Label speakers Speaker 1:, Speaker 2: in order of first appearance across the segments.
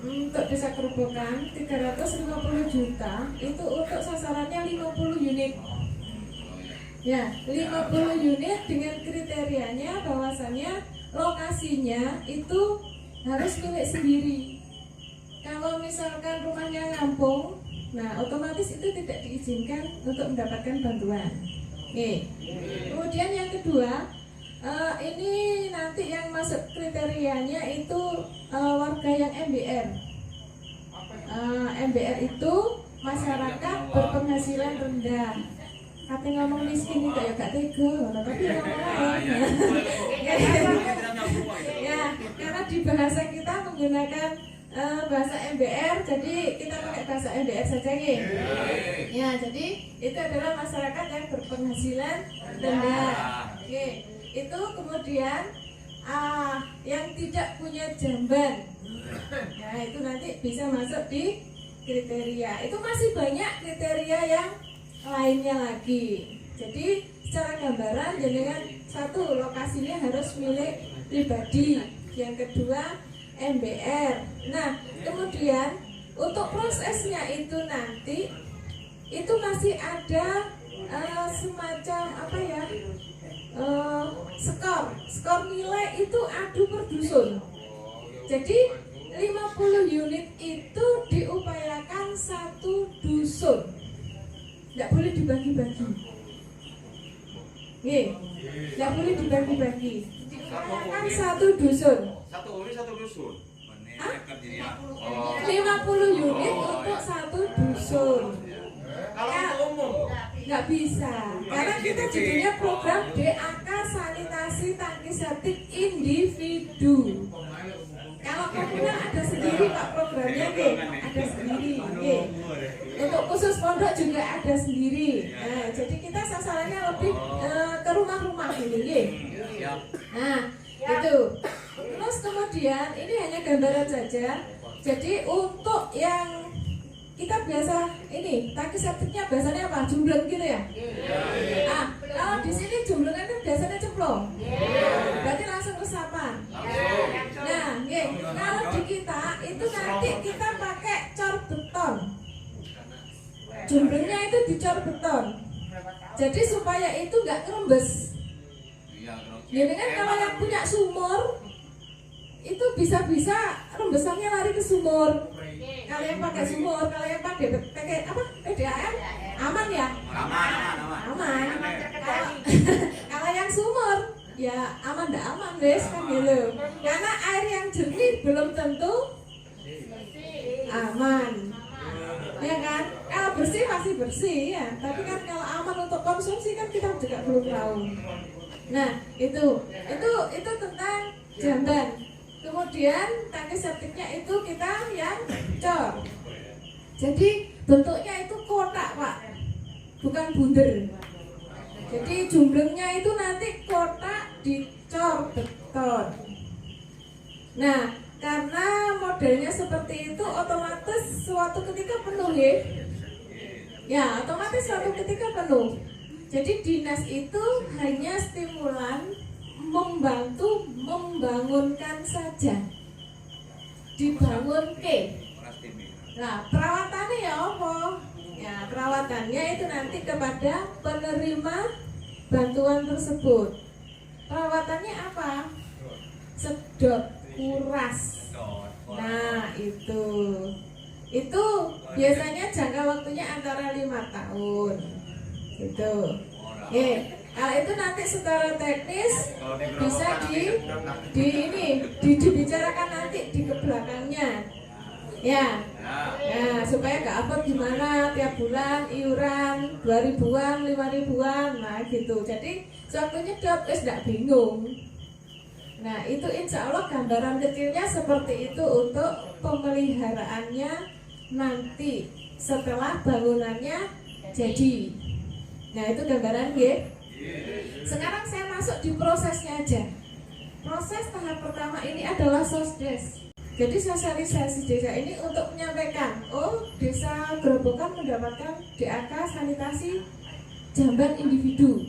Speaker 1: untuk desa Kerobokan 350 juta itu untuk sasarannya 50 unit. Ya, 50 unit dengan kriterianya bahwasannya lokasinya itu harus milik sendiri. Kalau misalkan rumahnya ngampung, nah otomatis itu tidak diizinkan untuk mendapatkan bantuan. Oke. Kemudian yang kedua, ini nanti yang masuk kriterianya itu warga yang MBR. MBR itu masyarakat berpenghasilan rendah. Kata ngomong miskin itu ya gak tega, tapi ngomong lain. Ya, karena di bahasa kita menggunakan bahasa MBR, jadi kita pakai bahasa MBR saja ya. Ya, jadi itu adalah masyarakat yang berpenghasilan rendah. Oke, itu kemudian yang tidak punya jamban. Ya, itu nanti bisa masuk di kriteria. Itu masih banyak kriteria yang lainnya lagi. Jadi secara gambaran dengan satu, lokasinya harus milik pribadi. Yang kedua, MBR. Nah, kemudian untuk prosesnya itu nanti itu masih ada semacam apa ya, skor nilai itu adu per dusun. Jadi 50 unit itu diupayakan satu dusun, nggak boleh dibagi-bagi. Nggak boleh dibagi-bagi. Diupayakan satu dusun.
Speaker 2: Satu unit satu dusun.
Speaker 1: 50 unit untuk satu dusun.
Speaker 2: Kalau umum
Speaker 1: nggak bisa, karena kita jadinya program DAK sanitasi tangki septik individu. Kalau komunal ada sendiri Pak programnya, ada sendiri. Untuk khusus pondok juga ada sendiri. Nah, jadi kita sasarannya lebih ke rumah-rumah ini. Nah, itu. Terus kemudian ini hanya gambaran saja. Jadi untuk yang kita biasa ini tangki septiknya biasanya apa? Jumbleng gitu ya? Kalau di sini jumblengnya kan biasanya cemplung. Berarti langsung resapan. Nah, kalau di kita itu nanti kita pakai cor beton. Jumblengnya itu dicor beton. Jadi supaya itu nggak kerembes. Jadi kan kalau yang punya sumur itu bisa-bisa rembesannya lari ke sumur. Kalau yang pakai sumur, kalau yang pakai apa? PDAM aman ya? Aman. Kalau yang sumur ya aman ndak aman wes kan gitu. Karena air yang jernih belum tentu aman. Ya kan? Kalau bersih pasti bersih ya. Tapi kan kalau aman untuk konsumsi kan kita juga belum tahu. Nah, itu tentang jamban. Kemudian tangki septiknya itu kita yang cor. Jadi bentuknya itu kotak Pak, bukan bunder. Jadi jumblengnya itu nanti kotak dicor beton. Nah, karena modelnya seperti itu otomatis suatu ketika penuh ya. Otomatis suatu ketika penuh. Jadi dinas itu hanya stimulan membantu membangunkan saja, dibangun ke. Nah, perawatannya ya apa? Ya, perawatannya itu nanti kepada penerima bantuan tersebut. Perawatannya apa? Sedot, kuras. Nah, itu biasanya jangka waktunya antara 5 tahun. Gitu. Kalau itu nanti secara teknis bisa dibicarakan nanti di belakangnya. Ya. Nah, supaya gak apa gimana tiap bulan iuran 2.000-an, 5.000-an, nah gitu. Jadi suatu nyedot gak bingung. Nah, itu insya Allah gambaran kecilnya seperti itu untuk pemeliharaannya nanti setelah bangunannya jadi. Nah, itu gambaran ya. Sekarang saya masuk di prosesnya aja. Proses tahap pertama ini adalah sosdes. Jadi sosialisasi desa ini untuk menyampaikan, desa Gerobokan mendapatkan DAK sanitasi jamban individu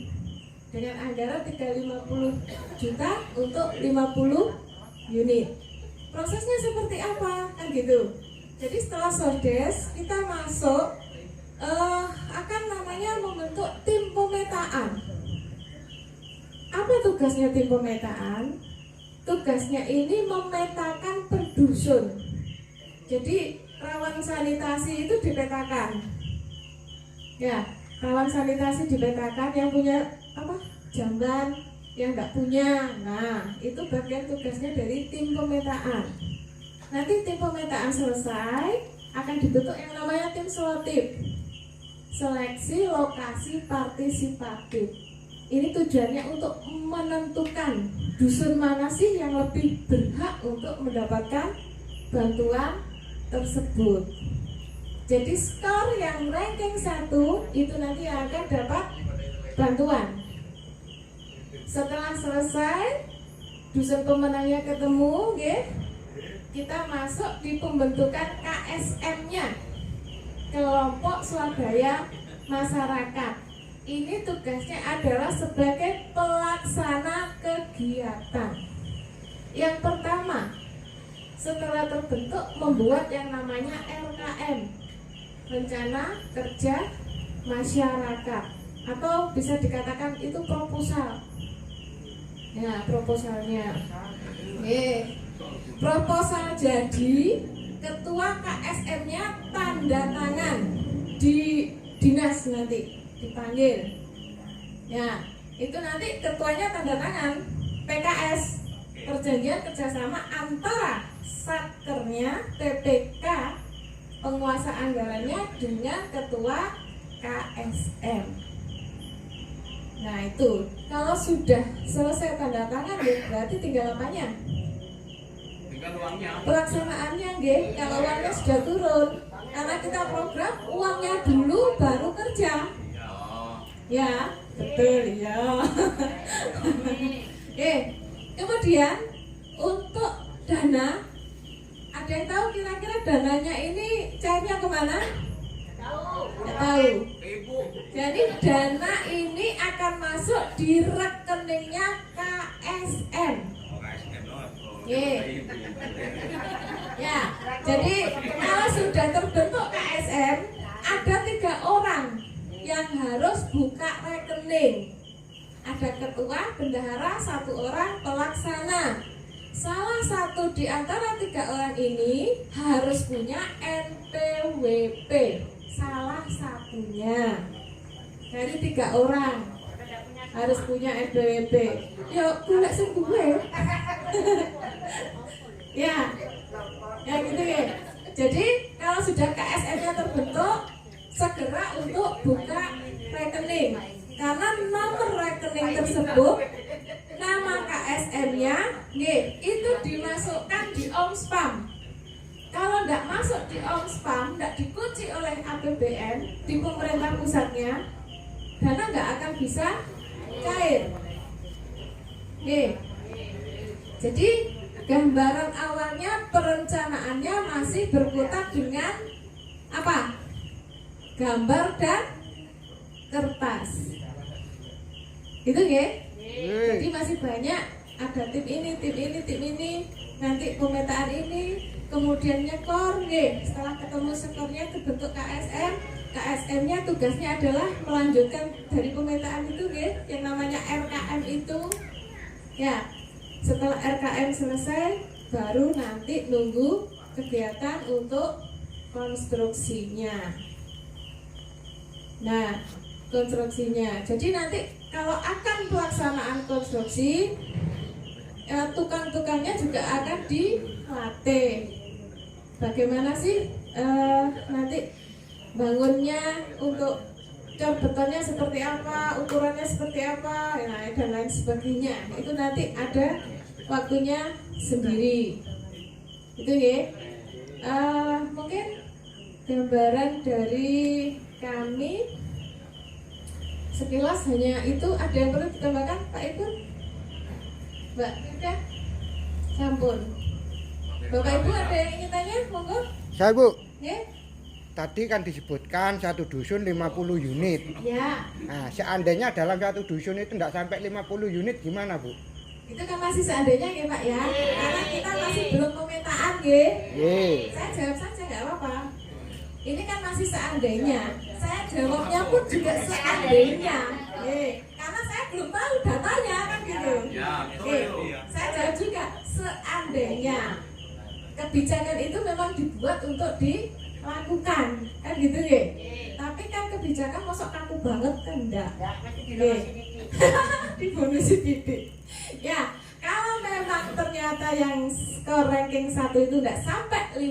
Speaker 1: dengan anggaran 350 juta untuk 50 unit. prosesnya seperti apa kan gitu. Jadi setelah sordes kita masuk akan namanya membentuk tim pemetaan. Apa tugasnya tim pemetaan? Tugasnya ini memetakan per dusun. Jadi rawan sanitasi itu dipetakan. Ya, rawan sanitasi dipetakan, yang punya apa? Jamban, yang nggak punya. Nah, itu bagian tugasnya dari tim pemetaan. Nanti tim pemetaan selesai, akan dibentuk yang namanya tim selotip. Seleksi lokasi partisipatif. Ini tujuannya untuk menentukan dusun mana sih yang lebih berhak untuk mendapatkan bantuan tersebut. Jadi skor yang ranking 1 itu nanti akan dapat bantuan. Setelah selesai dusun pemenangnya ketemu, kita masuk di pembentukan KSM-nya, kelompok swadaya masyarakat. Ini tugasnya adalah sebagai pelaksana kegiatan. Yang pertama, setelah terbentuk membuat yang namanya RKM, Rencana Kerja Masyarakat, atau bisa dikatakan itu proposal. Ya, proposalnya. Proposal jadi, ketua KSM-nya tanda tangan di dinas nanti dipanggil. Ya, itu nanti ketuanya tanda tangan PKS, perjanjian kerjasama antara satkernya, PPK, penguasa anggarannya dengan ketua KSM. Nah itu, kalau sudah selesai tanda tangan, berarti tinggal apanya?
Speaker 2: Tinggal uangnya.
Speaker 1: Pelaksanaannya, kalau uangnya sudah turun, karena kita program uangnya dulu baru kerja. Ya, betul ya. Kemudian untuk dana, ada yang tahu kira-kira dananya ini cairnya kemana? Nggak tahu. Jadi dana ini akan masuk di rekeningnya KSM. Ya, jadi kalau sudah terbentuk KSM, ada 3 orang yang harus buka rekening. Ada ketua, bendahara, 1 orang pelaksana. Salah satu di antara 3 orang ini harus punya NPWP. Salah satunya dari 3 orang harus punya NPWP. Yuk, golek sing duwe. Ya gitu ya. Jadi kalau sudah KSM-nya terbentuk, segera untuk buka rekening, karena nomor rekening tersebut, nama KSM-nya itu dimasukkan di OMSPAM. Kalau tidak masuk di OMSPAM, tidak dikunci oleh APBN di pemerintah pusatnya, dana nggak akan bisa cair. Jadi gambaran awalnya, perencanaannya masih berkutat dengan apa? Gambar dan kertas. Itu Jadi masih banyak, ada tim ini, nanti pemetaan ini, kemudian nyekor, setelah ketemu skornya terbentuk KSM. KSM-nya tugasnya adalah melanjutkan dari pemetaan itu, yang namanya RKM itu. Ya, setelah RKM selesai, baru nanti nunggu kegiatan untuk konstruksinya. Nah, konstruksinya. Jadi nanti kalau akan pelaksanaan konstruksi, tukang-tukangnya juga akan dilatih. Bagaimana sih nanti bangunnya, untuk cor betonnya seperti apa, ukurannya seperti apa, dan lain sebagainya. Itu nanti ada waktunya sendiri. Itu mungkin gambaran dari kami sekilas hanya itu. Ada yang perlu ditambahkan, Pak Ibu? Mbak Rida? Sampun. Bapak Ibu ada yang ingin tanya? Monggo.
Speaker 3: Saya Bu.
Speaker 1: Tadi
Speaker 3: kan disebutkan satu dusun 50 unit.
Speaker 1: Ya.
Speaker 3: Nah, seandainya dalam satu dusun itu tidak sampai 50 unit gimana Bu?
Speaker 1: Itu kan masih seandainya ya Pak ya. Karena kita masih belum pemetaan ya. Saya jawab saja nggak apa-apa. Ini kan masih seandainya. Saya jawabnya pun juga seandainya. Karena saya belum tahu datanya kan gitu. Saya jawab juga seandainya. Kebijakan itu memang dibuat untuk dilakukan kan gitu ya. Tapi kan kebijakan masuk kaku banget kan enggak. Dibonusi titik. Ya, kalau memang ternyata yang skor ranking 1 itu enggak sampai 50,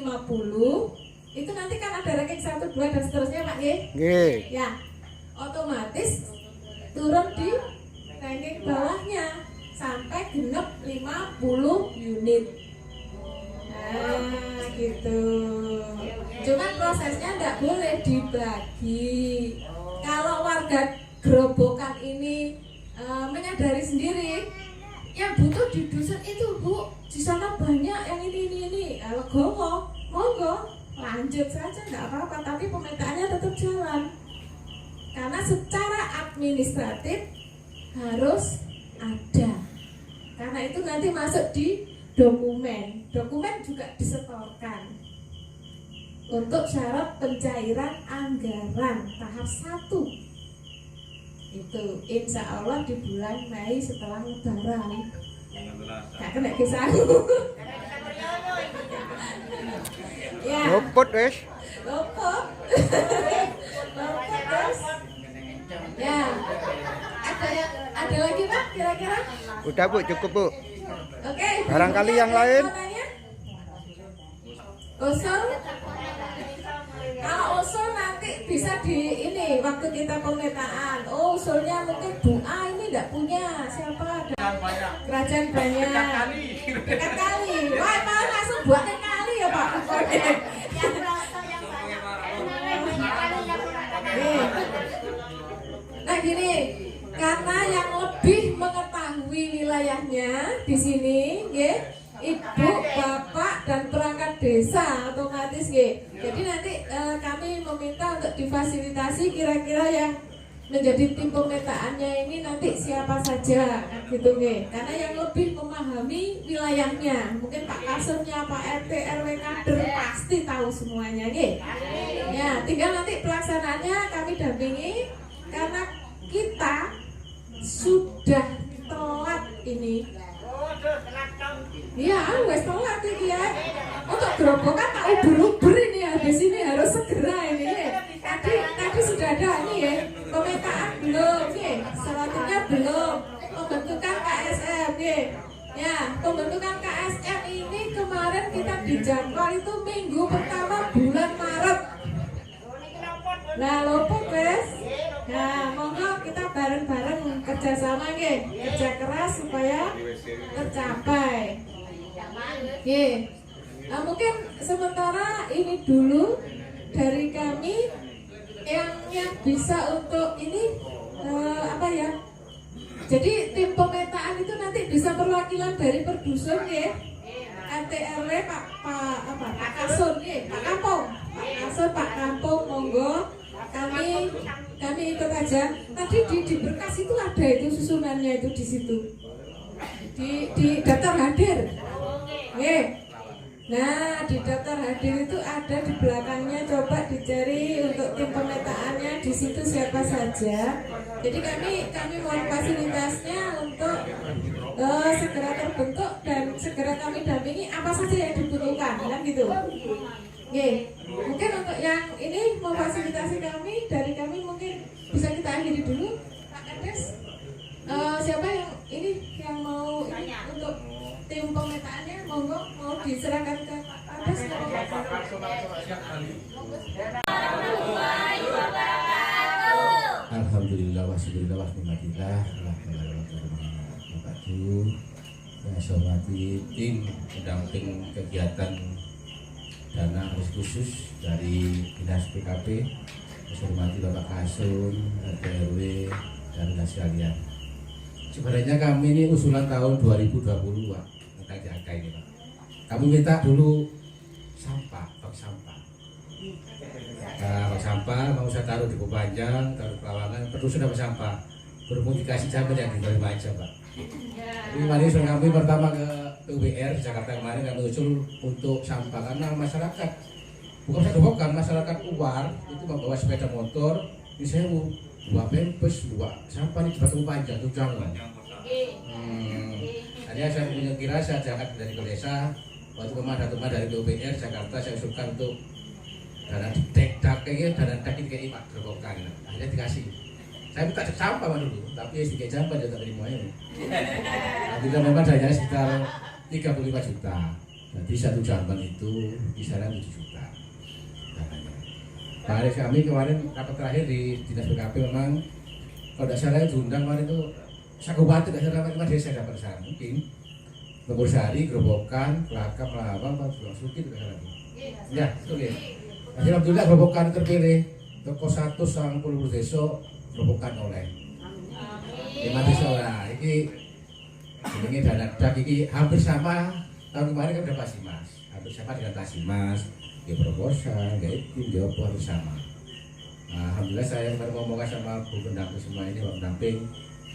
Speaker 1: itu nanti kan ada ranking 1, 2 dan seterusnya Pak nggih?
Speaker 3: Nggih.
Speaker 1: Ya. Otomatis turun di ranking bawahnya sampai genep 50 unit. Nah, gitu. Cuman prosesnya enggak boleh dibagi. Kalau warga Grobogan ini menyadari sendiri yang butuh di dusun itu Bu, di sana banyak yang ini legowo, monggo lanjut saja nggak apa-apa, tapi pemetaannya tetap jalan karena secara administratif harus ada, karena itu nanti masuk di dokumen juga disetorkan untuk syarat pencairan anggaran tahap 1. Itu insya Allah di bulan Mei setelah Lebaran. Gak kena kisah. Ya.
Speaker 3: Luput wes.
Speaker 1: Luput terus. Ya. Ada lagi Pak kira-kira?
Speaker 3: Udah Bu, cukup Bu.
Speaker 1: Oke.
Speaker 3: Barangkali yang lain.
Speaker 1: Usul. Kalau usul nanti bisa di ini waktu kita pemetaan. Oh, usulnya mungkin Bu A ini enggak punya siapa? Kerajaan banyak. Dekat kali. Wah, mau langsung buatkan kali ya Pak. Nah gini, karena yang lebih mengetahui wilayahnya di sini, ya. Ibu, bapak, dan perangkat desa otomatis nggih. Jadi nanti kami meminta untuk difasilitasi kira-kira yang menjadi tim pemetaannya ini nanti siapa saja gitu nggih. Karena yang lebih memahami wilayahnya, mungkin Pak Kasumnya, Pak RT, RW kader pasti tahu semuanya nggih. Ya, tinggal nanti pelaksanaannya kami dampingi karena kita sudah telat ini. Iya, wes telat ini ya. Untuk Grobogan tak ubur-ubur ini habis ini harus segera ini ya. Tadi sudah ada ini ya. Pemetaan belum ya. Selanjutnya belum. Pembentukan KSM ya. Ya, pembentukan KSM ini kemarin kita dijadwal itu minggu pertama bulan Maret. Nah, luput wes. Nah, monggo kita bareng-bareng kerjasama nggih, kerja keras supaya tercapai. Nggih. Nah, mungkin sementara ini dulu dari kami yang bisa untuk ini apa ya? Jadi tim pemetaan itu nanti bisa perwakilan dari perdusun nggih. RT RW Pak Kasun nggih, Pak Kampung. Pak Kasun, Pak Kampung monggo. Kami ikut aja. Tadi di berkas itu ada itu susunannya itu di situ. Di daftar hadir. Nah, di daftar hadir itu ada di belakangnya, coba dicari untuk tim pemetaannya di situ siapa saja. Jadi kami mohon fasilitasnya untuk segera terbentuk dan segera kami dampingi apa saja yang dibutuhkan, kan gitu. Mungkin untuk yang ini memfasilitasi kami, dari kami mungkin bisa kita akhiri dulu. Pak Kades, siapa yang ini yang mau ini untuk tim pemetaannya, monggo mau diserahkan ke Pak Kades.
Speaker 4: Alhamdulillah wassalatu wassalamu saya hormati tim pendamping kegiatan dana khusus dari Dinas PKP, saya hormati Bapak Kasum, RT RW, dan rekan sekalian. Sebenarnya kami ini usulan tahun 2020 Pak, tentang jaga ini Pak. Kami minta dulu bak sampah. Bak sampah mau saya taruh di Pepanjang, taruh di Pelawangan, perlu sudah bak sampah. Berhubung dikasih sampah yang diterima aja Pak. Ini kami pertama ke PUBR Jakarta kemarin kami usul untuk sampah karena masyarakat bukan saya gerobokan, masyarakat luar itu membawa sepeda motor di sewu, bawa pempes, bawa sampah di batu panjang tuh jangan. Hanya saya punya kira saya jangan dari desa waktu kemarin dari PUBR Jakarta saya usulkan untuk dana tek kayaknya dana tek ini kayak Pak gerobokan, akhirnya dikasih. Saya minta cek sampah dulu, tapi sedikit sampah dia tak terima ini. Alhamdulillah memang dayanya sekitar 35 juta. Jadi satu jamban itu kisaran 7 juta. Kemarin kemarin rapat terakhir di Dinas PKP memang kalau tidak salah diundang kemarin itu Sakubatin, tidak salah cuma desa dapat sana mungkin Sari, Gerobokan, Kelaka, Melawang, Pak Suki tidak salah. Ya, betul ya. Alhamdulillah Gerobokan terpilih toko 1 sang puluh desa Gerobokan oleh. Lima desa lah. Ini dana dak ini hampir sama tahun kemarin kan udah pasti mas, hampir sama dengan pasti mas. Dia proposal, dia tim jawab harus sama. Alhamdulillah saya baru ngomong sama Bu pendamping semua ini, Pak pendamping.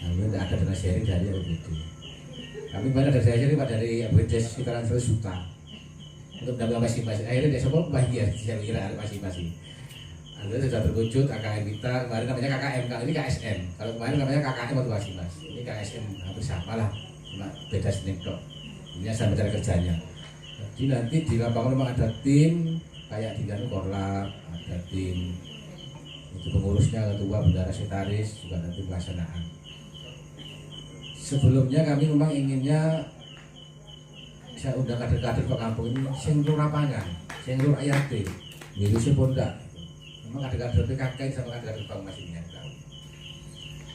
Speaker 4: Alhamdulillah tidak ada dana sharing dari begitu. Kami kemarin ada dana sharing Pak dari BPJS sekitaran 100 juta untuk mendampingi masing-masing. Akhirnya dia semua bahagia, saya kira ada masing-masing. Alhamdulillah sudah terwujud KKM kita kemarin namanya KKM, kali ini KSM. Kalau kemarin namanya KKM atau mas. Ini KSM hampir sama lah, cuma beda sedikit. Ini sama cara kerjanya. Jadi nanti di lapangan memang ada tim kayak di Ganu Korlap, ada tim itu pengurusnya, ketua, bendara, sekretaris, juga nanti pelaksanaan. Sebelumnya kami memang inginnya saya undang kader-kader Pak Kampung ini singgung lapangan, singgung ayat virusnya pun enggak. Memang kader-kader PKK sama kader-kader Bang masih ingat tahu.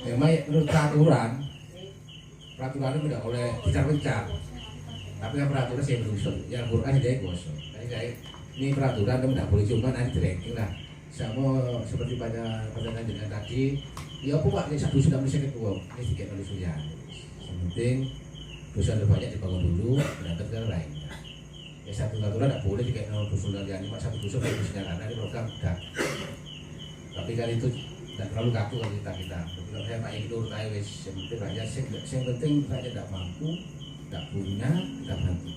Speaker 4: Memang menurut peraturan itu tidak boleh dicar-pencar. Tapi yang peraturan saya berusul, yang Quran dia gosok. Ini peraturan kamu tidak boleh cuma nanti ranking lah. Sama seperti pada pertanyaan dengan tadi, ya apa Pak, ini satu sudah bisa ketua, ini sedikit nulis ya. Yang penting dosa banyak dibangun dulu, berangkat ke lainnya. Ya satu peraturan tidak boleh dikaitkan dengan dosa dan cuma satu dosa harusnya karena ini program sudah. Tapi kan itu tidak terlalu kaku kalau kita. Kalau saya Pak Iqdur, wes yang penting rakyat, yang penting rakyat tidak mampu. Tak punya, tidak bantu.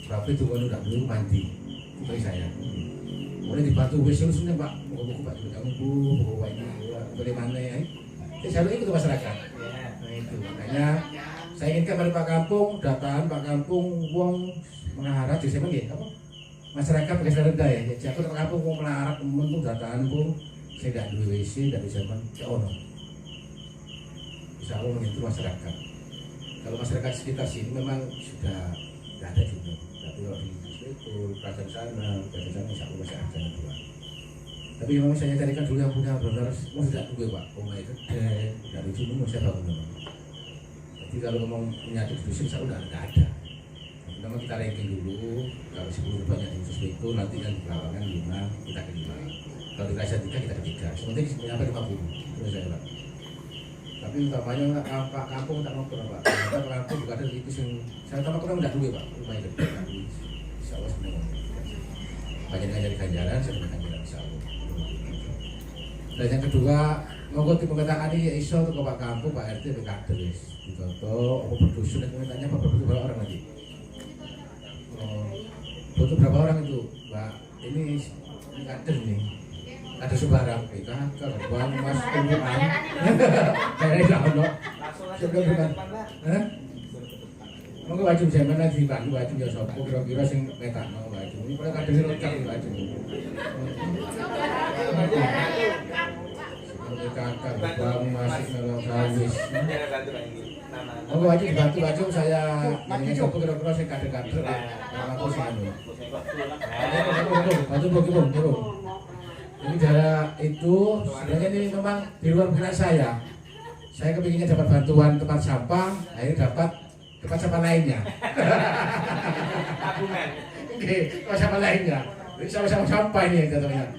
Speaker 4: Tapi itu kalau tidak perlu mandi, itu saya. Boleh dibantu seluruhnya Pak, buku Pak juga buku Pak ini, boleh mana ya? Saya selalu ikut masyarakat. Nah itu makanya saya inginkan pada Pak Kampung, dataan Pak Kampung, uang mengharap, jadi saya panggil apa? Masyarakat pakai standar rendah ya. Jadi aku Pak Kampung mau mengharap untuk dataan pun, saya tidak dua WC, tidak bisa ono. Bisa Allah menyentuh masyarakat. Kalau masyarakat sekitar sini memang sudah tidak ada juga, tapi kalau di itu kerajaan sana insya Allah masih ada dua. Tapi memang saya carikan dulu yang punya benar, mau tidak dua Pak, rumah itu tidak lucu, mau saya bangun memang. Jadi kalau ngomong punya di dusun insya Allah tidak ada. Memang kita ranking dulu, kalau 10 banyak di dusun itu nanti kan lawangan 5, kita ke 5. Kalau di kerajaan 3 kita ke 3, sementara sampai 50, itu saya Pak. Tapi utamanya Pak Kampung tak ngobrol Pak. Kita Pak Kampung juga ada itu yang saya utama kurang tidak dulu Pak. Rumah itu tapi insya Allah sebenarnya. Banyak yang dari Ganjaran, saya dengan Ganjaran insya Allah. Dan yang kedua, monggo tim pemetaan ini iso untuk Pak Kampung, Pak RT, Pak Kades. Ditoto, apa berdusun dan kemudiannya Pak berdusun berapa orang lagi? Butuh berapa orang itu Pak? Ini Kades nih. Ada sebarang PKK, Bang Mas Tumpuan. Saya tidak ono. Sebelum monggo baju zaman di Bandung baju ya sapa kira-kira sing metakno baju. Ini pada kadhe lengkap baju. PKK, Bang Mas Melawis. Monggo baju dibantu baju saya ini sapa kira-kira sing kader-kader nama posisi. Bantu bagi turun. Ini daerah itu sebenarnya ini memang di luar pikiran saya. Saya kepinginnya dapat bantuan tempat sampah, akhirnya dapat tempat sampah lainnya. Oke, tempat sampah lainnya. Jadi sama-sama sampah ini contohnya.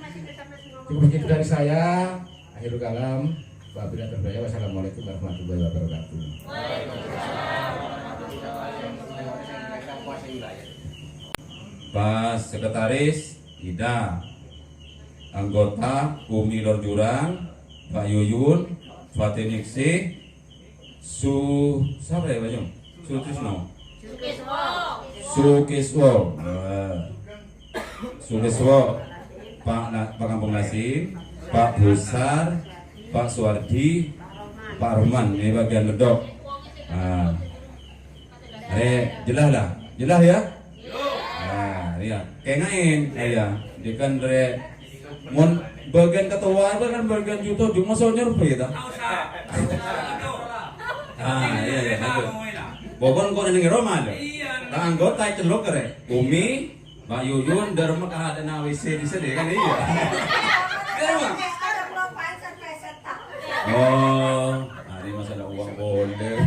Speaker 4: Cukup begitu dari saya. Akhirul kalam. Wabillahi taufiq. Wassalamualaikum warahmatullahi wabarakatuh.
Speaker 5: Pak Sekretaris Ida, anggota Bumi Lor Jurang, Pak Yuyun, Fatiniksi, siapa ya Pak Jung? Sutrisno. Sukiswo. Sukiswo. Pak Kampung Nasi, Pak Besar, Pak Suwardi, Pak Roman, ini bagian ledok. Nah, jelas lah, jelas ya? Nah, iya, kengain, iya, dia kan re, mon bagian ketua itu kan bagian juta, cuma soalnya rupa ya, iya, itu. Bokon kau nengi Roma ada, tak anggota celok kere, Umi, Mbak Yuyun, Dharma ada nawisi di sini kan iya. Oh, hari masalah uang boleh.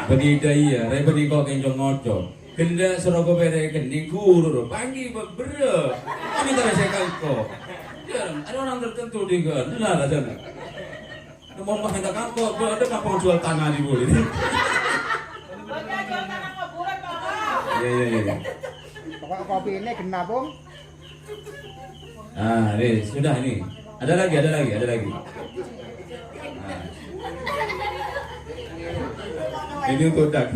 Speaker 5: Begitu iya, rebeni kok kencong ngocok. Kenda serogo bere kendi guru, pagi beberapa. Kami tak bisa kangko. Ada orang tertentu di kan, lah sana. Mau minta kangko, ada kampung jual tanah di boleh. Iya.
Speaker 3: Pokok kopi ini kena pun.
Speaker 5: Ah, ini sudah ini. Ada lagi. Nah. Ini untuk dak.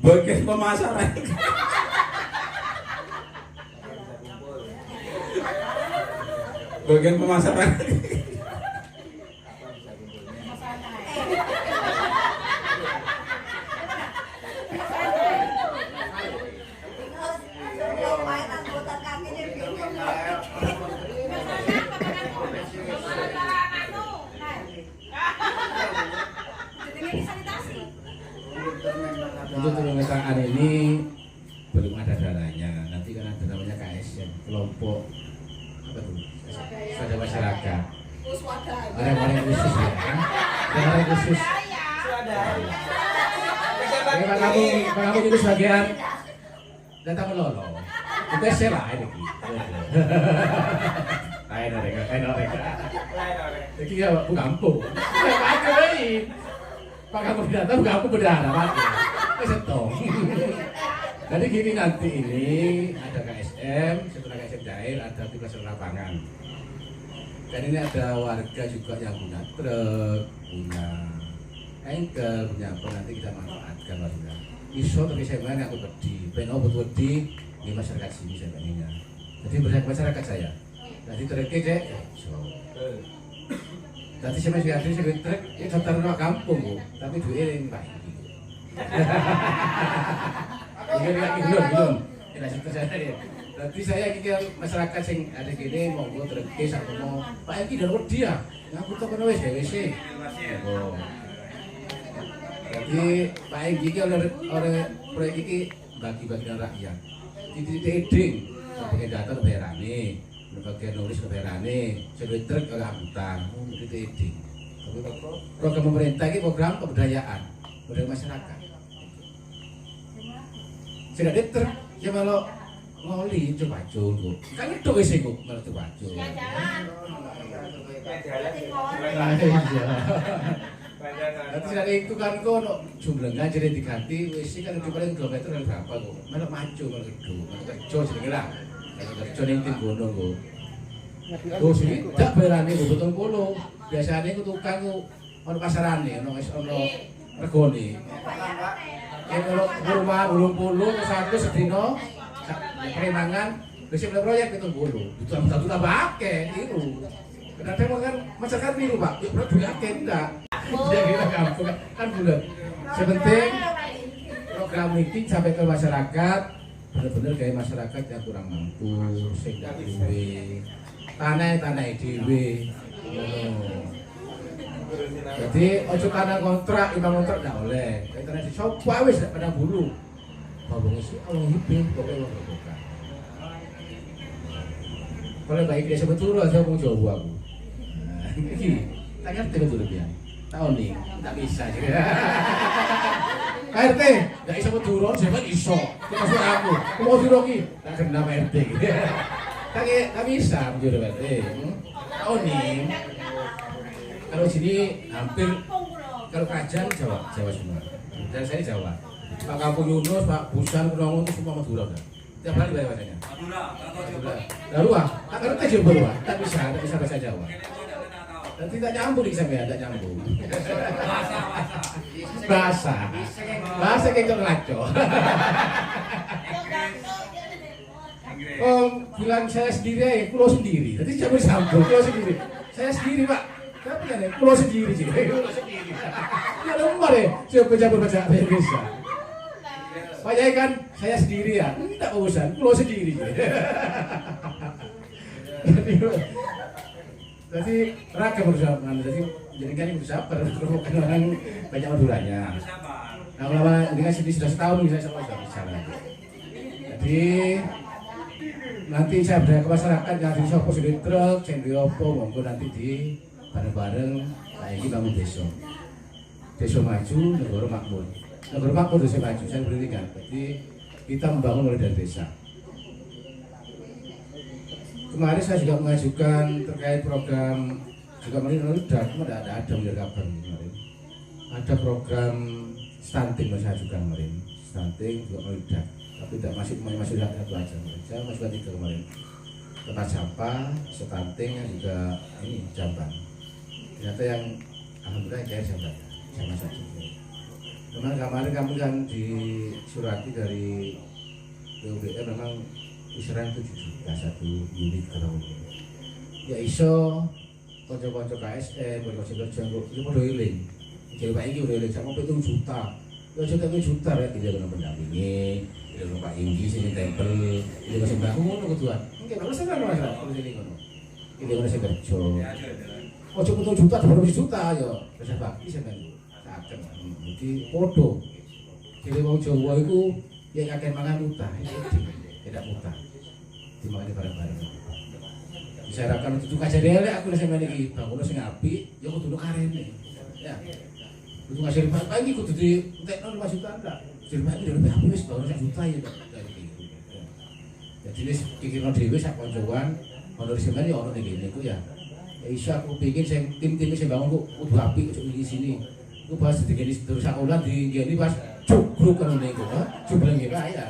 Speaker 5: Bagian pemasaran. Bagian pemasaran.
Speaker 4: Untuk pemetaan ini belum ada dananya. Nanti kan ada namanya KSM, kelompok apa tuh? Pada masyarakat. Orang-orang khusus ya. Orang khusus. Kamu itu sebagian data melolo. Itu saya lah ini. Lain mereka. Jadi ya bu kampung. Pak kamu datang bukan aku berdarah mati. Setong. Jadi gini nanti ini ada KSM, setelah KSM cair ada tugas lapangan. Dan ini ada warga juga yang punya truk, punya engkel, punya apa nanti kita manfaatkan warga. Iso tapi saya main aku bedi, beno betul bedi di masyarakat sini saya mainnya. Jadi masyarakat saya. Jadi truknya cek, so. Tadi saya masih ada saya truk, ya daftar nama kampung bu, tapi duit yang baik. Ini lagi belum. Ini situ saya. Tadi saya kira masyarakat yang ada gini mau gue truk, aku mau Pak Eki dan dia, ngaku tak pernah wes DWC. Jadi Pak Eki oleh proyek ini bagi-bagian rakyat. Titik-titik, pakai data lebarannya. Bagian nulis keberane, sebagai truk ke angkutan, titik. Program pemerintah ini program pemberdayaan masyarakat. Sudah ada truk, ya kalau ngoli coba coba, kan itu sih malah coba coba. Nanti dari itu kan kok jumlahnya jadi diganti, wisi kan itu paling kilometer berapa kok, malah maju malah itu, malah kerja sedikit lah. Kerja ning Tinggono kok. Tuh sini tak berani betul polo. Biasanya ku tukang ku ono pasarane, ono regone. Yen rumah 80 satu sedino kemenangan wis mulai proyek 70. Itu satu tambah akeh itu. Kadang kan masyarakat biru Pak, ya duit akeh enggak. Jadi kampung kan bulat. Sepenting program ini sampai ke masyarakat bener-bener kayak masyarakat yang kurang mampu, sing gak duwe tanah dhewe. Jadi ojo tanah kontrak, imam kontrak gak oleh. Tanah dicoba wis pada bulu. Babong isi Allah hipin pokoke wong buka. Kalau baik dia sebetulnya saya mau coba aku. Iki tak ngerti betul dia. Tahun nih, tak bisa. RT, gak bisa turun, saya iso. Kita suruh aku mau turun lagi, tak kena RT. Tak bisa menjadi RT. Tahu nih, kalau sini hampir kalau kerajaan Jawa semua. Dan saya Jawa. Pak Kampung Yunus, Pak Busan, Penongon itu semua Madura udah. Tiap hari bayar bahasanya. Madura. Lalu tak ngerti Jawa, tak bisa bahasa Jawa. Nanti tak nyambung nih sampai tak nyambung.
Speaker 2: Bahasa.
Speaker 4: Bahasa kayak ngaco. Bilang saya sendiri ya, pulau sendiri. Nanti jangan sambung, pulau sendiri. Saya sendiri Pak. Tapi kan ya, pulau sendiri sih. Pulau sendiri. Ya lembar ya, siapa jago baca Indonesia. Pak Yai kan saya sendiri ya, enggak urusan, pulau sendiri. Jadi ragam berusaha, jadi kan berusaha bukan orang banyak Maduranya. Lama-lama ini kan sudah setahun saya sama bisa lagi. Jadi nanti saya berada ke masyarakat yang di sopo sudah truk, sendiri opo, monggo nanti di bareng-bareng kayak ini bangun desa maju, negara makmur. Negara makmur desa maju, saya berikan. Jadi kita membangun mulai dari desa. Kemarin saya juga mengajukan terkait program juga kemarin sudah ada menjadi kabar kemarin. Ada program stunting yang saya ajukan kemarin, stunting juga meledak, tapi tidak masih satu aja. Saya masukkan 3 kemarin. Tempat sampah, stunting juga ini jamban. Ternyata yang alhamdulillah cair jamban, sama saja. Kemarin kami kan disurati dari PUBR memang kisaran 7 juta 1 unit kalau ya iso konco-konco KSM, konco-konco kerja itu mau doiling jadi Pak Inggi udah doiling sama 7 juta ya 7 juta ya tidak ada pendampingi tidak ada Pak Inggi sini tempel tidak ada bangun ketuan mungkin kalau saya kan masalah kalau jadi kono ini mana saya kerja oh 7 juta 20 juta ya bisa bakti saya kan sakit jadi podo jadi mau Jawa itu yang akan mangan utah tidak utah dimakan bareng-bareng. Disarankan untuk kaca dele aku nasi main lagi, bangun nasi ngapi, ya aku duduk karene. Ya, untuk ngasih pagi aku tuh di teknologi 5 juta enggak, jadi pagi udah lebih habis bangun 1 juta ya dari itu. Jadi nih pikiran dewi sak koncoan, kalau di sini ya orang begini aku ya. Ya isya aku pikir saya tim-tim saya bangun aku udah api untuk di sini. Aku pas di sini terus aku ulang di sini pas cukup kan nih aku, cukup lagi pak ya.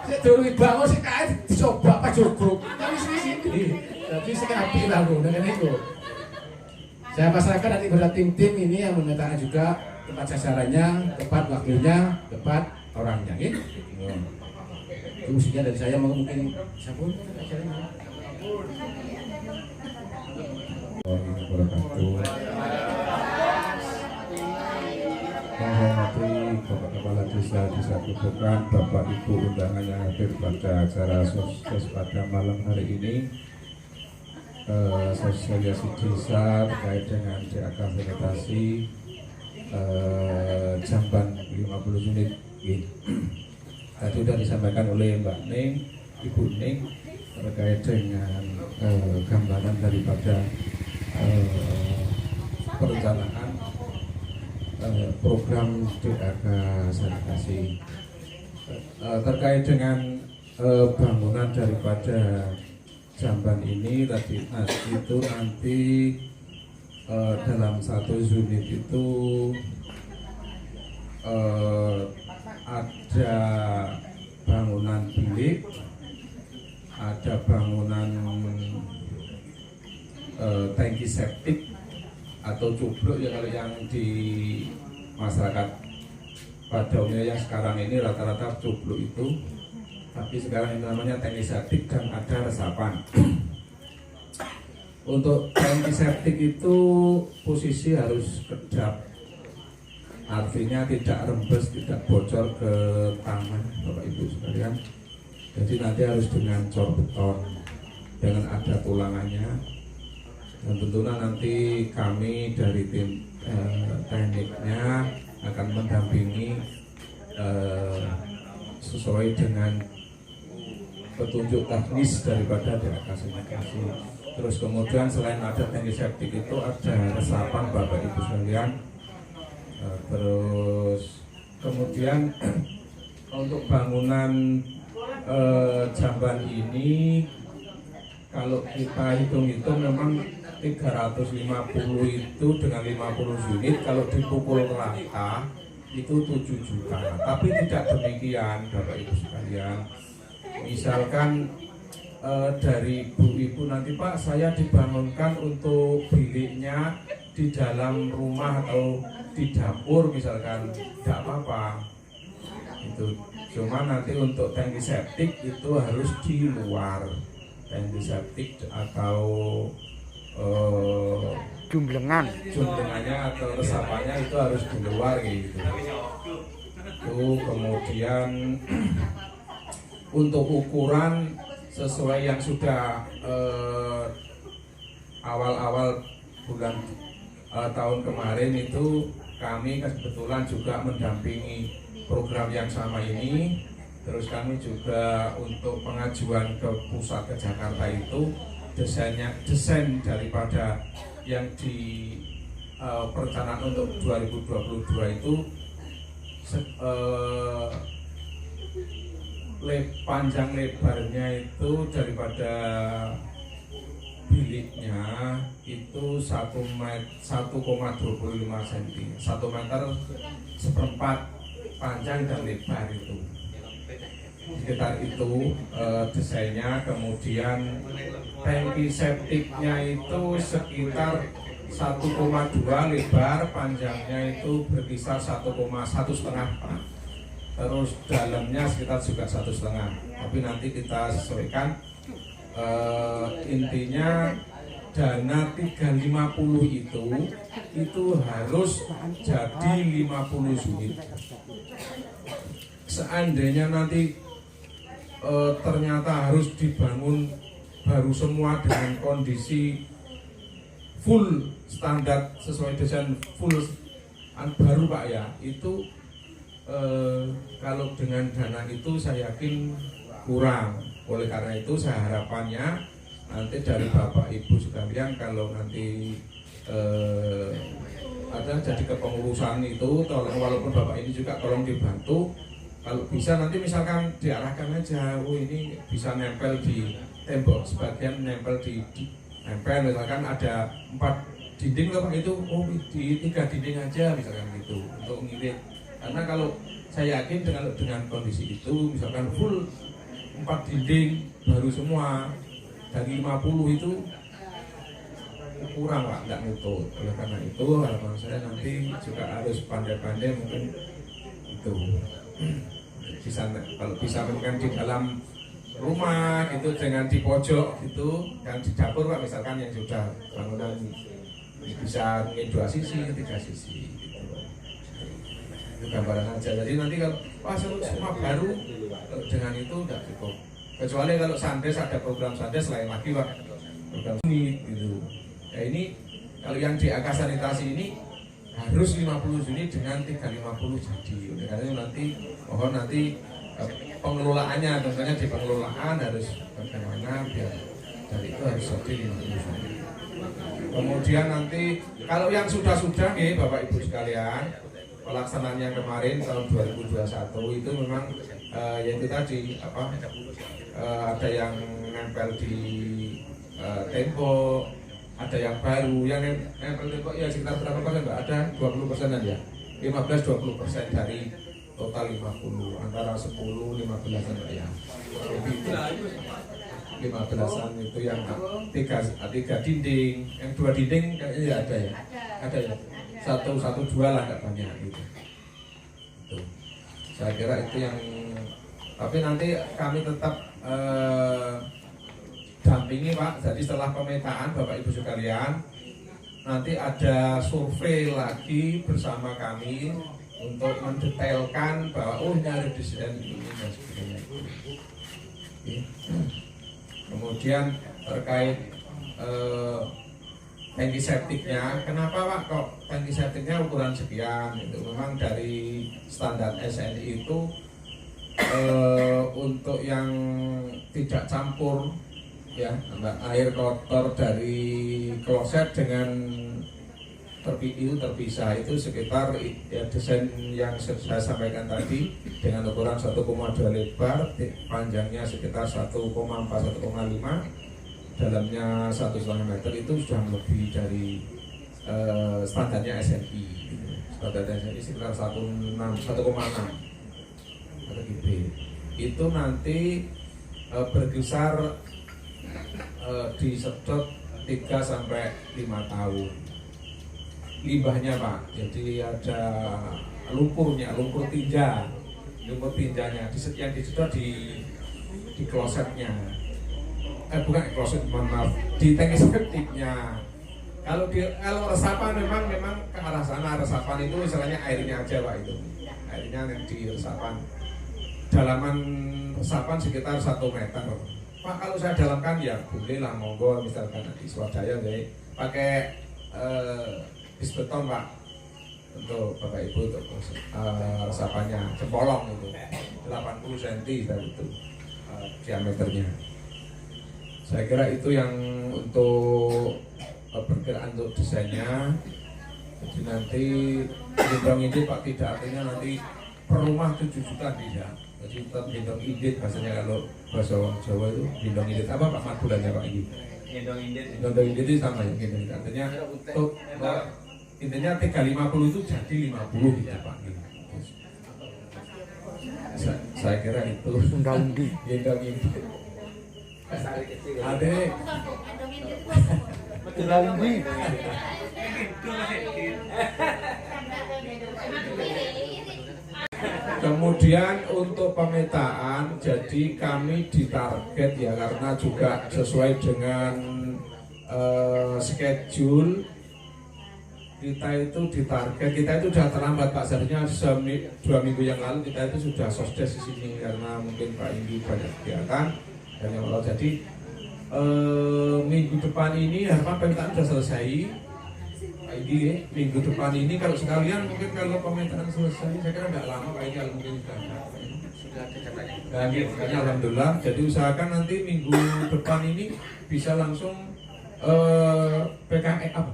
Speaker 4: Saya turun bangun sih kayak dicoba apa cukup tapi sini tapi saya api lalu dengan itu saya pasrahkan nanti pada tim-tim ini yang memetakan juga tempat sasarannya, tepat waktunya, tepat orangnya gitu. Itu sekian dari saya mungkin sabun acaranya.
Speaker 6: Menghormati Bapak Kepala Desa Desa Grobogan, Bapak Ibu undangan yang hadir pada acara sukses pada malam hari ini, sosialisasi desa terkait dengan DAK vegetasi jamban 50 unit. Tadi sudah disampaikan oleh Mbak Ning, Ibu Ning terkait dengan gambaran daripada perencanaan program DAK sanitasi terkait dengan bangunan daripada jamban ini tadi itu nanti dalam 1 unit itu ada bangunan bilik, ada bangunan tangki septik atau cubluk ya kalau yang di masyarakat pada umumnya yang sekarang ini rata-rata cubluk itu, tapi sekarang ini namanya tangki septik dan ada resapan. Untuk tangki septik itu posisi harus kedap, artinya tidak rembes, tidak bocor ke tanah Bapak Ibu sekalian. Jadi nanti harus dengan cor beton, dengan ada tulangannya. Dan tentunya nanti kami dari tim tekniknya akan mendampingi sesuai dengan petunjuk teknis daripada DAK sanitasi. Terus kemudian selain ada tangki septik itu ada resapan Bapak Ibu sekalian. Terus kemudian untuk bangunan jamban ini kalau kita hitung-hitung memang 350 itu dengan 50 unit kalau dipukul rata itu 7 juta. Tapi tidak demikian Bapak Ibu sekalian. Misalkan dari ibu-ibu nanti Pak, saya dibangunkan untuk biliknya di dalam rumah atau di dapur misalkan, tidak apa-apa itu. Cuma nanti untuk tangki septik itu harus di luar, tangki septik atau jumlengannya atau resapannya itu harus di luar gitu. Itu kemudian untuk ukuran sesuai yang sudah awal-awal bulan tahun kemarin itu kami kebetulan juga mendampingi program yang sama ini. Terus kami juga untuk pengajuan ke pusat ke Jakarta itu desain daripada yang di perencanaan untuk 2022 itu panjang lebarnya itu daripada biliknya itu 1,25 cm, 1 meter seperempat panjang dan lebar itu. Sekitar itu desainnya. Kemudian tangki septiknya itu sekitar 1,2 lebar, panjangnya itu berkisar 1,5. Terus dalamnya sekitar juga 1,5. Tapi nanti kita sesuaikan. Intinya dana 350 itu harus jadi 50 unit. Seandainya nanti ternyata harus dibangun baru semua dengan kondisi full standar sesuai desain full baru Pak ya, itu kalau dengan dana itu saya yakin kurang. Oleh karena itu saya harapannya nanti dari Bapak Ibu sekalian kalau nanti ada jadi kepengurusan itu tolong, walaupun Bapak ini juga tolong dibantu. Kalau bisa nanti misalkan diarahkan aja, ini bisa nempel di tembok, sebagian nempel nempel misalkan ada 4 dinding Pak itu, di 3 dinding aja misalkan gitu untuk ngirit. Karena kalau saya yakin dengan kondisi itu misalkan full 4 dinding baru semua dari 50 itu kurang Pak, nggak nutut. Oleh karena itu harapan saya nanti juga harus pandai-pandai mungkin itu bisa, kalau bisa mungkin di dalam rumah gitu, dengan di pojok gitu, dan di dapur Pak misalkan yang sudah bangunan bisa mungkin 2 sisi, 3 sisi gitu. Itu gambaran aja. Jadi nanti kalau semua baru dengan itu udah cukup. Kecuali kalau sandes, ada program sandes lain lagi Pak, program unit gitu. Ya ini kalau yang di AK sanitasi ini harus 50 unit dengan 350 jadi. Oleh karena itu nanti mohon nanti pengelolaannya, tentunya di pengelolaan harus bagaimana biar dari itu harus jadi 50 unit. Kemudian nanti kalau yang sudah nih Bapak Ibu sekalian, pelaksanaan yang kemarin tahun 2021 itu memang yaitu tadi ada yang nempel di tembok, ada yang baru, yang nempel tembok ya sekitar berapa persen Mbak? Ada 20%-an ya, 15-20% dari total 50, antara 10-15an ya. Jadi 15an itu yang 3 dinding, yang 2 dinding kayaknya ada ya, ada ya, 1-2 lah nggak banyak gitu. Itu saya kira itu yang, tapi nanti kami tetap dampingi Pak. Jadi setelah pemetaan Bapak Ibu sekalian, nanti ada survei lagi bersama kami untuk mendetailkan bahwa ini ada desain ini dan sebagainya. Kemudian terkait tangki septiknya, kenapa Pak kok tangki septiknya ukuran sekian? Itu memang dari standar SNI itu untuk yang tidak campur ya air kotor dari kloset dengan terpisah itu sekitar ya, desain yang saya sampaikan tadi dengan ukuran 1,2 lebar, panjangnya sekitar 1,4-1,5, dalamnya 1,5 meter, itu sudah lebih dari standarnya SNI. Standarnya SNI sekitar 1,6 GB. Itu nanti berkisar disedot 3 sampai 5 tahun. Limbahnya Pak, jadi ada lumpurnya, lumpur tinja, lumpur tinjanya yang disedot di klosetnya. Bukan kloset, maaf, di tangki septiknya. Kalau resapan memang ke arah sana. Resapan itu misalnya airnya aja Pak, itu airnya yang di resapan. Dalaman resapan sekitar 1 meter. Pak, kalau saya dalamkan ya boleh lah, monggo, misalkan di swadaya deh pakai bis beton Pak, untuk Bapak Ibu untuk resapannya cepolong itu 80 cm dari itu diameternya. Saya kira itu yang untuk perkiraan untuk desainnya. Jadi nanti gendong ini Pak, tidak artinya nanti per rumah 7 juta tidak. Jadi tetap gendong indit bahasanya, kalau bahasa orang Jawa itu gendong indit apa Pak Madulannya Pak ini? Gendong indit itu sama ya, gendong indit. Artinya untuk intinya 350 itu jadi 50 gitu Pak. Saya kira itu
Speaker 3: Undi.
Speaker 6: gendong indit. Adek.
Speaker 3: Undi.
Speaker 6: Kemudian untuk pemetaan, jadi kami ditarget ya, karena juga sesuai dengan schedule kita itu ditarget. Kita itu sudah terlambat Pak, seharusnya 2 minggu yang lalu kita itu sudah sosdes di sini, karena mungkin Pak Indi banyak kegiatan dan yang lalu. Jadi minggu depan ini harapan pemetaan sudah selesai. Pak Indi minggu depan ini kalau sekalian mungkin kalau pemetaan selesai, saya kira tidak lama Pak Indi, mungkin sudah dan makanya alhamdulillah. Jadi usahakan nanti minggu depan ini bisa langsung PKE apa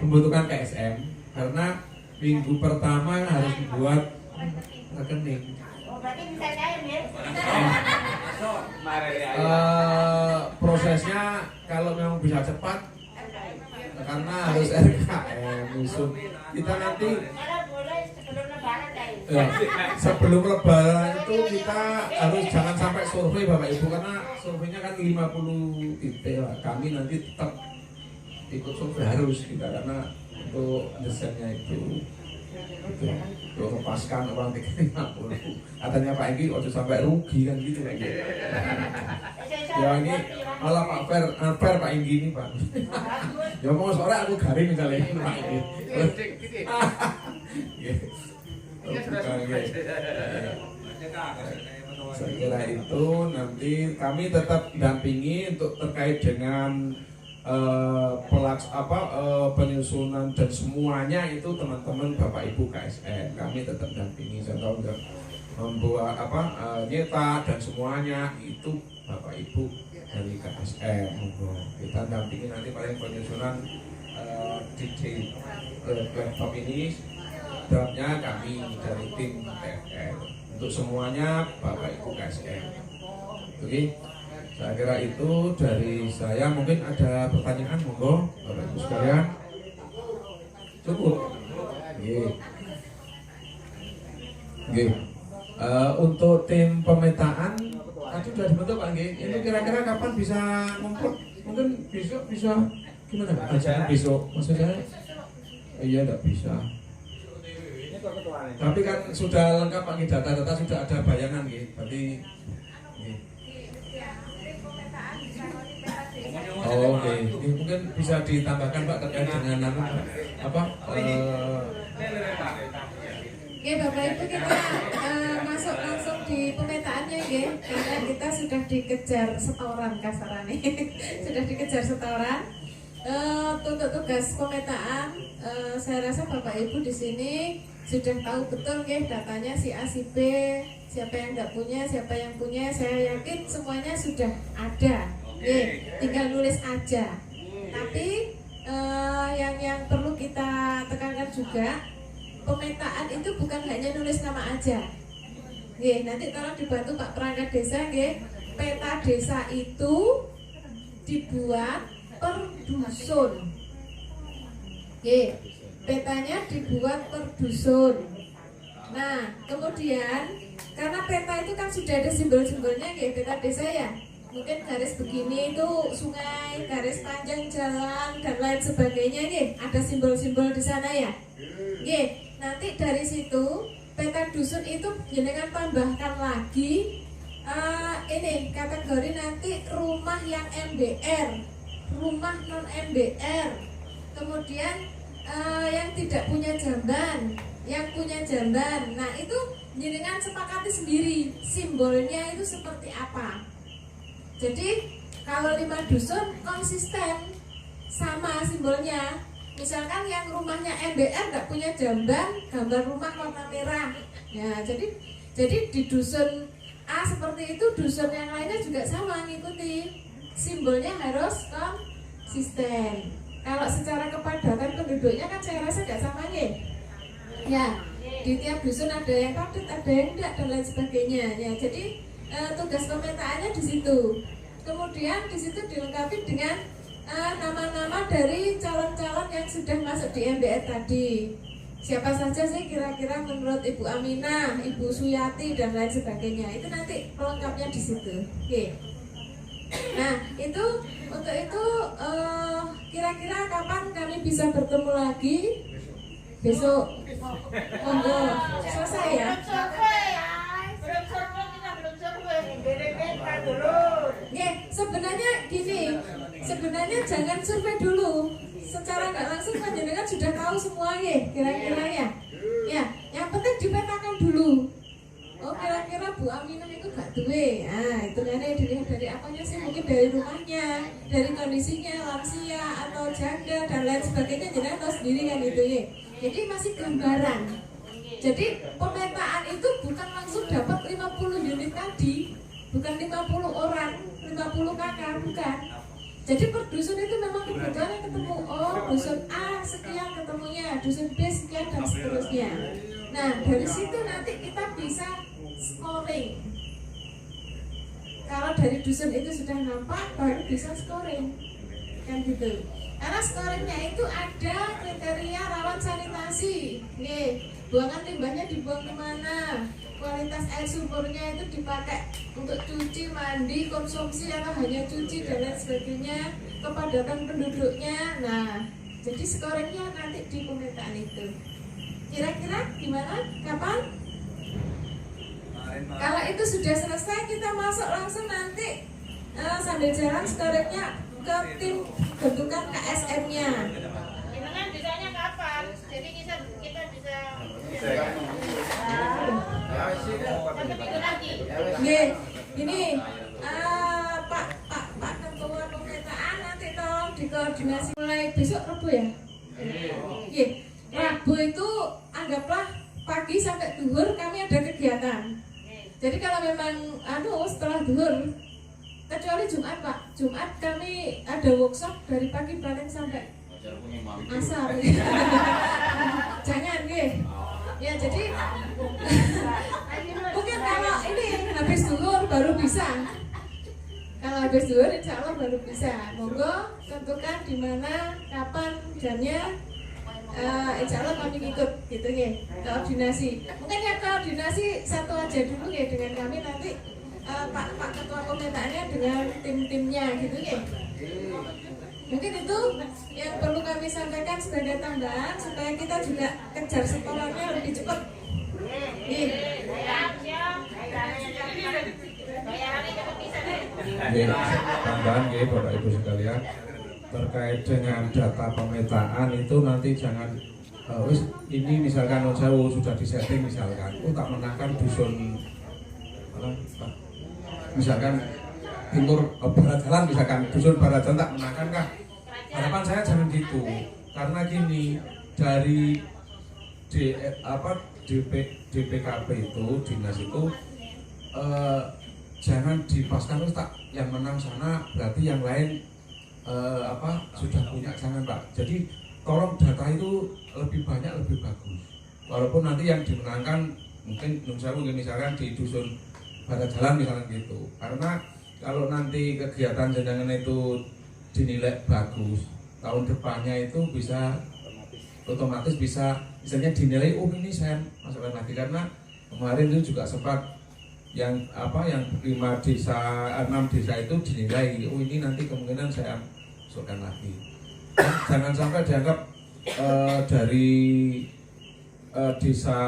Speaker 6: pembentukan KSM, karena minggu pertama harus dibuat rekening.
Speaker 7: Berarti bisa cair ya?
Speaker 6: Prosesnya kalau memang bisa cepat, karena harus RKM musuh kita nanti.
Speaker 7: Kalau boleh sebelum lebaran cair.
Speaker 6: Sebelum lebaran itu kita harus jangan sampai survei Bapak Ibu, karena surveinya kan 50 titik. Kami nanti tetap ikut survei harus kita, karena untuk desainnya itu untuk melepaskan orang 350. Katanya Pak Enggi waktu sampai rugi kan gitu kan. Ya ini malah Pak Fer Pak Enggi ini Pak. Ya mau sore aku garing misalnya Pak Enggi. Saya kira itu nanti kami tetap dampingi untuk terkait dengan penyusunan dan semuanya itu teman-teman Bapak Ibu KSN kami tetap dampingi. Saya tahu untuk membuat nyeta dan semuanya itu Bapak Ibu dari KSN. Kita dampingi nanti paling penyusunan DJ platform ini, draftnya kami dari tim TFL. Untuk semuanya Bapak Ibu KSN. Oke. Saya kira itu dari saya. Mungkin ada pertanyaan, monggo Bapak Ibu sekalian. Cukup. Oke. Untuk tim pemetaan tadi sudah dibentuk Pak Nggih. Ini kira-kira kapan bisa ngumpul? Mungkin besok bisa gimana Pak? Besok maksud saya? Iya, enggak bisa. Tapi kan sudah lengkap Pak, data-data sudah ada bayangan nggih. Berarti oh, oke. Mungkin bisa ditambahkan Pak terkait dengan apa?
Speaker 1: Oke Bapak Ibu, kita masuk langsung di pemetaannya ya, karena kita sudah dikejar setoran kasarannya. Sudah dikejar setoran. Untuk tugas pemetaan, saya rasa Bapak Ibu di sini sudah tahu betul ya datanya si A si B, siapa yang nggak punya, siapa yang punya. Saya yakin semuanya sudah ada. Tinggal nulis aja. Tapi yang perlu kita tekankan juga, pemetaan itu bukan hanya nulis nama aja. Nanti tolong dibantu Pak Perangkat Desa, peta desa itu dibuat per dusun. Petanya dibuat per dusun. Nah, kemudian karena peta itu kan sudah ada simbol-simbolnya, peta desa ya. mungkin garis begini itu sungai, garis panjang jalan dan lain sebagainya nih, ada simbol-simbol di sana ya. Oke, nanti dari situ peta dusun itu jenengan tambahkan lagi ini kategori nanti rumah yang MDR, rumah non MDR, kemudian yang tidak punya jamban, yang punya jamban. Nah itu jenengan sepakati sendiri simbolnya itu seperti apa. Jadi kalau 5 dusun konsisten sama simbolnya. Misalkan yang rumahnya MDR nggak punya jamban, gambar rumah warna merah. Ya jadi di dusun A seperti itu, dusun yang lainnya juga sama ngikuti. Simbolnya harus konsisten. Kalau secara kepadatan penduduknya kan saya rasa nggak sama nih. Ya, di tiap dusun ada yang padat, ada yang enggak dan lain sebagainya. Ya, jadi tugas pemetaannya di situ. Kemudian di situ dilengkapi dengan nama-nama dari calon-calon yang sudah masuk di MDR tadi. Siapa saja sih kira-kira menurut Ibu Aminah, Ibu Suyati dan lain sebagainya. Itu nanti pelengkapnya di situ. Oke. Nah, itu untuk itu kira-kira kapan kami bisa bertemu lagi? Besok. Monggo. Selesai ya?
Speaker 7: Belum survei, kita belum survei. Beda-beda dulu.
Speaker 1: Sebenarnya gini, sebenarnya jangan survei dulu. Secara nggak langsung panjenengan sudah tahu semua ya, kira-kira ya. Ya, yang penting dipetakan dulu. Oh, kira-kira Bu Aminah itu gak duwe. Nah, itu kan dilihat dari apanya sih? Mungkin dari rumahnya, dari kondisinya, lansia atau janda dan lain sebagainya. Jangan tahu sendiri kan itu ya. Jadi masih gambaran. Jadi pemetaan itu bukan langsung dapat 50 unit tadi, bukan 50 orang, 50 kakak, bukan. Jadi per dusun itu memang kebetulan ketemu, oh dusun A sekian ketemunya, dusun B sekian dan seterusnya. Nah dari situ nanti kita bisa scoring. Kalau dari dusun itu sudah nampak, baru bisa scoring, kan gitu. Karena scoringnya itu ada kriteria rawan sanitasi. Nih, buangan limbahnya dibuang kemana, kualitas air sumurnya itu dipakai untuk cuci, mandi, konsumsi atau hanya cuci dan lain sebagainya, kepadatan penduduknya. Nah, jadi scoringnya nanti di pemetaan itu. Kira-kira gimana? Kapan? Kalau itu sudah selesai, kita masuk langsung nanti sambil jalan scoringnya ke tim bentukan KSM-nya.
Speaker 7: Gimana bisanya kapan? Jadi kita bisa sampai minggu lagi.
Speaker 1: Nih, ini Pak Ketua Pemetaan nanti tolong dikoordinasi mulai besok Rabu ya. Iya, Rabu itu anggaplah pagi sampai duhur kami ada kegiatan. Jadi kalau memang setelah duhur, kecuali Jumat Pak, Jumat kami ada workshop dari pagi paling sampai asar. Jangan nih. Ya jadi mungkin kalau ini habis duhur baru bisa. Kalau habis duhur insya Allah baru bisa. Monggo tentukan di mana, kapan, jamnya. Insya Allah kami ikut gitu ya, koordinasi. Mungkin ya koordinasi satu aja dulu ya dengan kami nanti Pak Ketua Pemetaannya dengan tim-timnya gitu ya. Mungkin itu yang perlu kami sampaikan sebagai tambahan supaya kita juga kejar setorannya lebih cepat.
Speaker 6: Tambahan ya Bapak Ibu sekalian, terkait dengan data pemetaan itu nanti jangan ini misalkan jauh sudah disetting misalkan, tak menangkan dusun misalkan timur barat jalan, misalkan dusun barat jalan tak menangkan kah? Harapan saya jangan gitu, karena gini, dari DPKP itu, dinas itu jangan dipaskan terus tak yang menang sana berarti yang lain sudah punya, jangan Pak. Jadi tolong data itu lebih banyak lebih bagus. Walaupun nanti yang dimenangkan mungkin misalkan di dusun barat jalan misalkan gitu. Karena kalau nanti kegiatan jenengan itu dinilai bagus, tahun depannya itu bisa otomatis bisa misalnya dinilai ini saya masukkan lagi, karena kemarin itu juga sempat yang 5 desa 6 desa itu dinilai, oh ini nanti kemungkinan saya masukkan lagi. Jangan sampai dianggap dari desa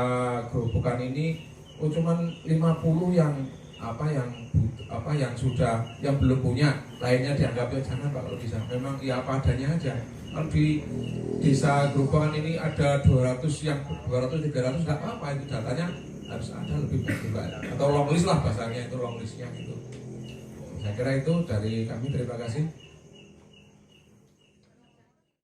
Speaker 6: Grobogan ini oh cuman 50 yang yang belum punya, lainnya dianggap ya jangan Pak, kalau bisa memang ya apa adanya aja. Kalau di desa Grobogan ini ada 200 300 nggak apa-apa, itu datanya harus ada lebih baik juga, atau long list lah bahasanya, itu long listnya itu. Saya kira itu dari kami, terima kasih.